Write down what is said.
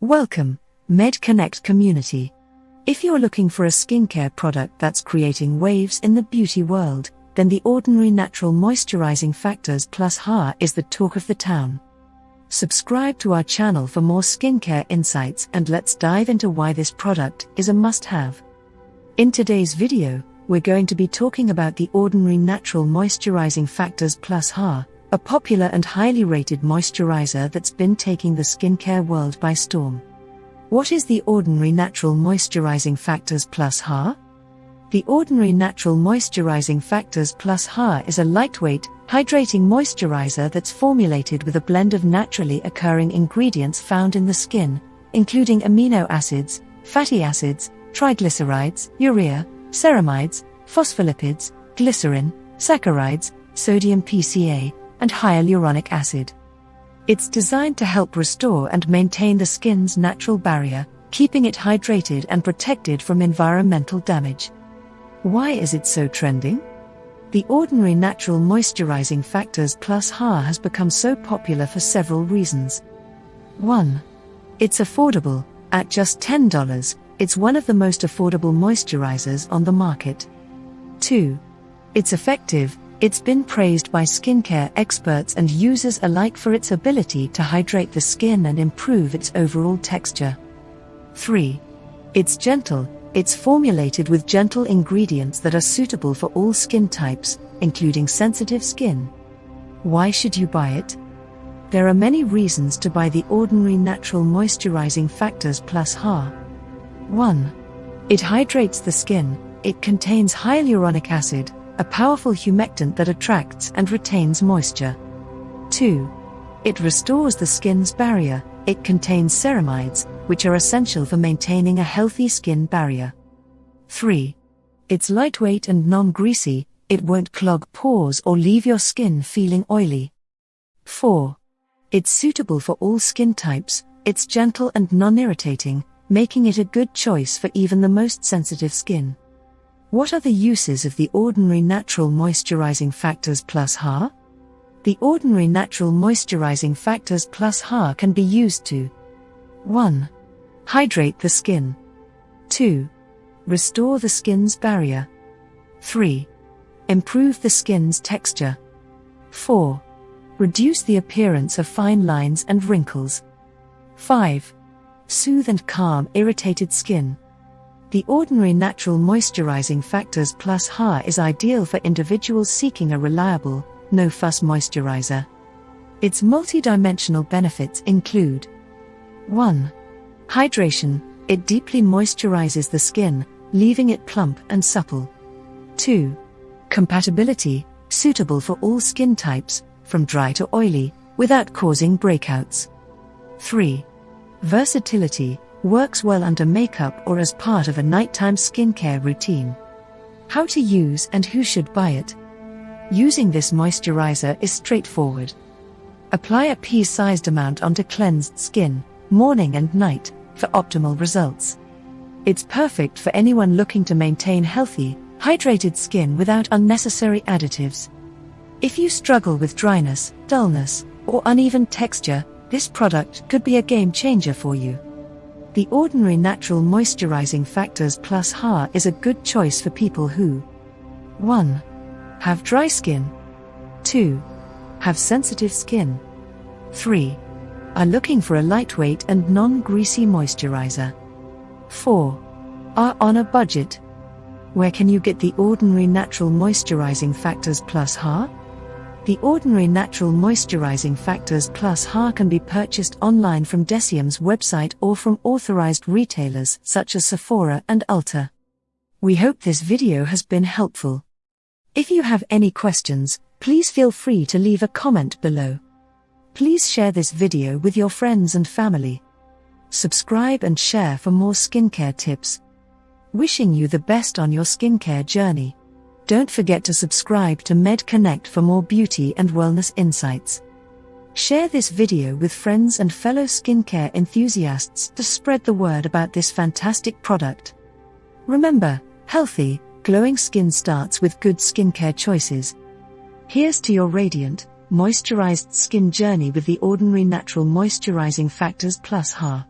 Welcome, MedConnect community. If you're looking for a skincare product that's creating waves in the beauty world, then the Ordinary Natural Moisturizing Factors Plus HA is the talk of the town. Subscribe to our channel for more skincare insights, and let's dive into why this product is a must-have. In today's video, we're going to be talking about the Ordinary Natural Moisturizing Factors Plus HA, a popular and highly rated moisturizer that's been taking the skincare world by storm. What is the Ordinary Natural Moisturizing Factors Plus HA? The Ordinary Natural Moisturizing Factors Plus HA is a lightweight, hydrating moisturizer that's formulated with a blend of naturally occurring ingredients found in the skin, including amino acids, fatty acids, triglycerides, urea, ceramides, phospholipids, glycerin, saccharides, sodium PCA, and hyaluronic acid. It's designed to help restore and maintain the skin's natural barrier, keeping it hydrated and protected from environmental damage. Why is it so trending? The Ordinary Natural Moisturizing Factors Plus HA has become so popular for several reasons. 1. It's affordable. At just $10, it's one of the most affordable moisturizers on the market. 2. It's effective. It's been praised by skincare experts and users alike for its ability to hydrate the skin and improve its overall texture. 3. It's gentle. It's formulated with gentle ingredients that are suitable for all skin types, including sensitive skin. Why should you buy it? There are many reasons to buy the Ordinary Natural Moisturizing Factors Plus HA. 1. It hydrates the skin. It contains hyaluronic acid, a powerful humectant that attracts and retains moisture. 2. It restores the skin's barrier. It contains ceramides, which are essential for maintaining a healthy skin barrier. 3. It's lightweight and non-greasy. It won't clog pores or leave your skin feeling oily. 4. It's suitable for all skin types. It's gentle and non-irritating, making it a good choice for even the most sensitive skin. What are the uses of the Ordinary Natural Moisturizing Factors Plus HA? The Ordinary Natural Moisturizing Factors Plus HA can be used to 1. Hydrate the skin. 2. Restore the skin's barrier. 3. Improve the skin's texture. 4. Reduce the appearance of fine lines and wrinkles. 5. Soothe and calm irritated skin. The Ordinary Natural Moisturizing Factors Plus HA is ideal for individuals seeking a reliable, no-fuss moisturizer. Its multi-dimensional benefits include 1. Hydration. It deeply moisturizes the skin, leaving it plump and supple. 2. Compatibility. Suitable for all skin types, from dry to oily, without causing breakouts. 3. Versatility. Works well under makeup or as part of a nighttime skincare routine. How to use and who should buy it? Using this moisturizer is straightforward. Apply a pea-sized amount onto cleansed skin, morning and night, for optimal results. It's perfect for anyone looking to maintain healthy, hydrated skin without unnecessary additives. If you struggle with dryness, dullness, or uneven texture, this product could be a game changer for you. The Ordinary Natural Moisturizing Factors Plus HA is a good choice for people who 1. Have dry skin. 2. Have sensitive skin. 3. Are looking for a lightweight and non-greasy moisturizer. 4. Are on a budget. Where can you get the Ordinary Natural Moisturizing Factors Plus HA? The Ordinary Natural Moisturizing Factors Plus HA can be purchased online from Decium's website or from authorized retailers such as Sephora and Ulta. We hope this video has been helpful. If you have any questions, please feel free to leave a comment below. Please share this video with your friends and family. Subscribe and share for more skincare tips. Wishing you the best on your skincare journey. Don't forget to subscribe to MedConnect for more beauty and wellness insights. Share this video with friends and fellow skincare enthusiasts to spread the word about this fantastic product. Remember, healthy, glowing skin starts with good skincare choices. Here's to your radiant, moisturized skin journey with the Ordinary Natural Moisturizing Factors Plus HA.